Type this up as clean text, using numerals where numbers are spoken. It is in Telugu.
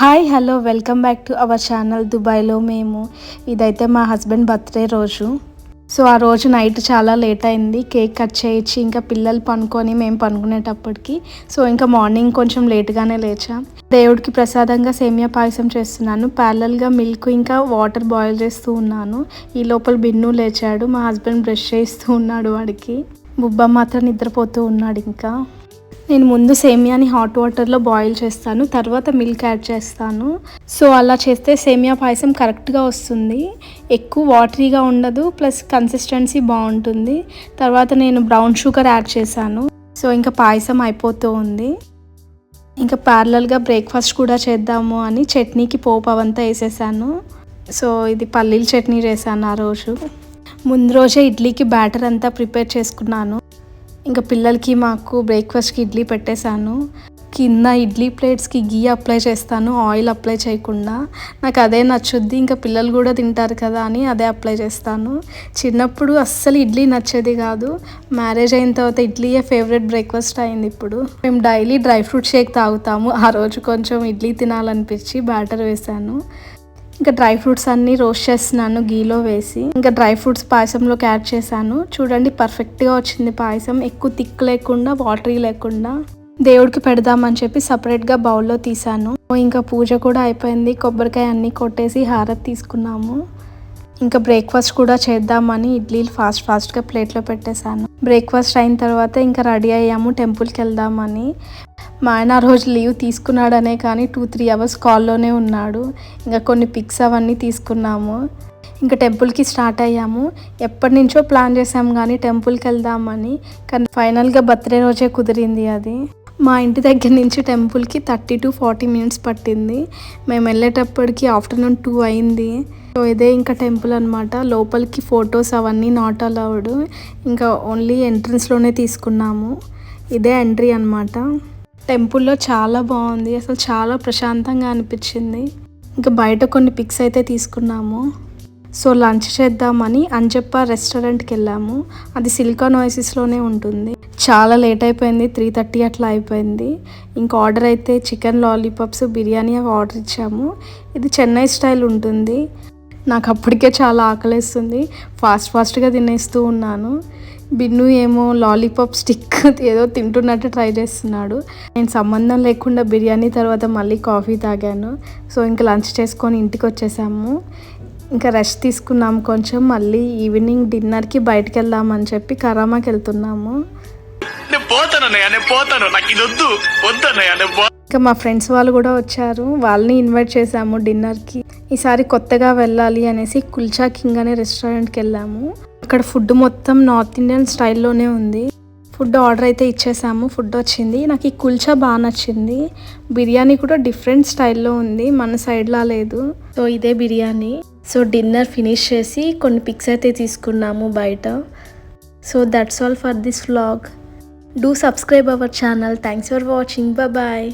Hi hello welcome back to our channel దుబాయ్లో మేము. ఇదైతే మా హస్బెండ్ బర్త్డే రోజు. సో ఆ రోజు నైట్ చాలా లేట్ అయింది. కేక్ కట్ చేయించి ఇంకా పిల్లలు పనుకొని మేము పనుకునేటప్పటికి ఇంకా మార్నింగ్ కొంచెం లేట్గానే లేచాం. దేవుడికి ప్రసాదంగా సేమియా పాయసం చేస్తున్నాను. ప్యారలల్గా మిల్క్ ఇంకా వాటర్ బాయిల్ చేస్తూ ఉన్నాను. ఈ లోపల బిన్ను లేచాడు. మా హస్బెండ్ బ్రష్ చేస్తూ ఉన్నాడు. వాడికి బుబ్బ మాత్రం నిద్రపోతూ ఉన్నాడు. ఇంకా నేను ముందు సేమియాని హాట్ వాటర్లో బాయిల్ చేస్తాను, తర్వాత మిల్క్ యాడ్ చేస్తాను. సో అలా చేస్తే సేమియా పాయసం కరెక్ట్గా వస్తుంది. ఎక్కువ వాటరీగా ఉండదు, ప్లస్ కన్సిస్టెన్సీ బాగుంటుంది. తర్వాత నేను బ్రౌన్ షుగర్ యాడ్ చేశాను. సో ఇంకా పాయసం అయిపోతూ ఉంది. ఇంకా ప్యారలల్గా బ్రేక్ఫాస్ట్ కూడా చేద్దాము అని చట్నీకి పోపు అవంతా వేసేసాను. సో ఇది పల్లీల చట్నీ చేశాను ఆ రోజు. ముందు రోజే ఇడ్లీకి బ్యాటర్ అంతా ప్రిపేర్ చేసుకున్నాను. ఇంకా పిల్లలకి మాకు బ్రేక్ఫాస్ట్కి ఇడ్లీ పెట్టేశాను. కింద ఇడ్లీ ప్లేట్స్కి గీ అప్లై చేస్తాను, ఆయిల్ అప్లై చేయకుండా. నాకు అదే నచ్చుద్ది, ఇంకా పిల్లలు కూడా తింటారు కదా అని అదే అప్లై చేస్తాను. చిన్నప్పుడు అస్సలు ఇడ్లీ నచ్చేది కాదు. మ్యారేజ్ అయిన తర్వాత ఇడ్లీయే ఫేవరెట్ బ్రేక్ఫాస్ట్ అయింది. ఇప్పుడు మేము డైలీ డ్రై ఫ్రూట్ షేక్ తాగుతాము. ఆ రోజు కొంచెం ఇడ్లీ తినాలనిపించి బ్యాటర్ వేసాను. ఇంకా డ్రై ఫ్రూట్స్ అన్నీ రోస్ట్ చేస్తున్నాను గీలో వేసి. ఇంకా డ్రై ఫ్రూట్స్ పాయసంలోకి యాడ్ చేశాను. చూడండి పర్ఫెక్ట్గా వచ్చింది పాయసం. ఎక్కువ థిక్ లేకుండా, వాటరీ లేకుండా. దేవుడికి పెడదామని చెప్పి సపరేట్గా బౌల్లో తీసాను. ఇంకా పూజ కూడా అయిపోయింది. కొబ్బరికాయ అన్నీ కొట్టేసి హారతి తీసుకున్నాము. ఇంకా బ్రేక్ఫాస్ట్ కూడా చేద్దామని ఇడ్లీలు ఫాస్ట్గా ప్లేట్లో పెట్టేశాను. బ్రేక్ఫాస్ట్ అయిన తర్వాత ఇంకా రెడీ అయ్యాము టెంపుల్కి వెళ్దామని. మా ఆయన ఆ రోజు లీవ్ తీసుకున్నాడనే కానీ 2-3 అవర్స్ కాల్లోనే ఉన్నాడు. ఇంకా కొన్ని పిక్స్ అవన్నీ తీసుకున్నాము. ఇంకా టెంపుల్కి స్టార్ట్ అయ్యాము. ఎప్పటి నుంచో ప్లాన్ చేసాము కానీ టెంపుల్కి వెళ్దామని, కానీ ఫైనల్గా బర్త్డే రోజే కుదిరింది అది. మా ఇంటి దగ్గర నుంచి టెంపుల్కి 30-40 మినిట్స్ పట్టింది. మేము వెళ్ళేటప్పటికి ఆఫ్టర్నూన్ 2 అయింది. సో ఇదే ఇంకా టెంపుల్ అనమాట. లోపలికి ఫొటోస్ అవన్నీ నాట్ అలౌడ్. ఇంకా ఓన్లీ ఎంట్రన్స్లోనే తీసుకున్నాము. ఇదే ఎంట్రీ అనమాట. టెంపుల్లో చాలా బాగుంది, అసలు చాలా ప్రశాంతంగా అనిపించింది. ఇంకా బయట కొన్ని పిక్స్ అయితే తీసుకున్నాము. సో లంచ్ చేద్దామని అంజప్ప రెస్టారెంట్కి వెళ్ళాము. అది సిలికాన్ ఓయసిస్లోనే ఉంటుంది. చాలా లేట్ అయిపోయింది, 3:30 అట్లా అయిపోయింది. ఇంకా ఆర్డర్ అయితే చికెన్ లాలీపాప్స్, బిర్యానీ అవి ఆర్డర్ ఇచ్చాము. ఇది చెన్నై స్టైల్ ఉంటుంది. నాకు అప్పటికే చాలా ఆకలేస్తుంది. ఫాస్ట్గా తినేస్తూ ఉన్నాను. బిన్ను ఏమో లాలీపాప్ స్టిక్ ఏదో తింటున్నట్టు ట్రై చేస్తున్నాడు. నేను సంబంధం లేకుండా బిర్యానీ తర్వాత మళ్ళీ కాఫీ తాగాను. సో ఇంకా లంచ్ చేసుకొని ఇంటికి వచ్చేసాము. ఇంకా రెస్ట్ తీసుకున్నాము కొంచెం. మళ్ళీ ఈవినింగ్ డిన్నర్కి బయటకు వెళ్దామని చెప్పి కరామాకి వెళ్తున్నాము. ఇంకా మా ఫ్రెండ్స్ వాళ్ళు కూడా వచ్చారు. వాళ్ళని ఇన్వైట్ చేసాము డిన్నర్కి. ఈసారి కొత్తగా వెళ్ళాలి అనేసి కుల్చా కింగ్ అనే రెస్టారెంట్కి వెళ్ళాము. అక్కడ ఫుడ్ మొత్తం నార్త్ ఇండియన్ స్టైల్లోనే ఉంది. ఫుడ్ ఆర్డర్ అయితే ఇచ్చేసాము. ఫుడ్ వచ్చింది. నాకు ఈ కుల్చా బాగా నచ్చింది. బిర్యానీ కూడా డిఫరెంట్ స్టైల్లో ఉంది, మన సైడ్లా లేదు. సో ఇదే బిర్యానీ. సో డిన్నర్ ఫినిష్ చేసి కొన్ని పిక్స్ అయితే తీసుకున్నాము బయట. So that's all for this vlog. Do subscribe our channel. Thanks for watching. Bye bye.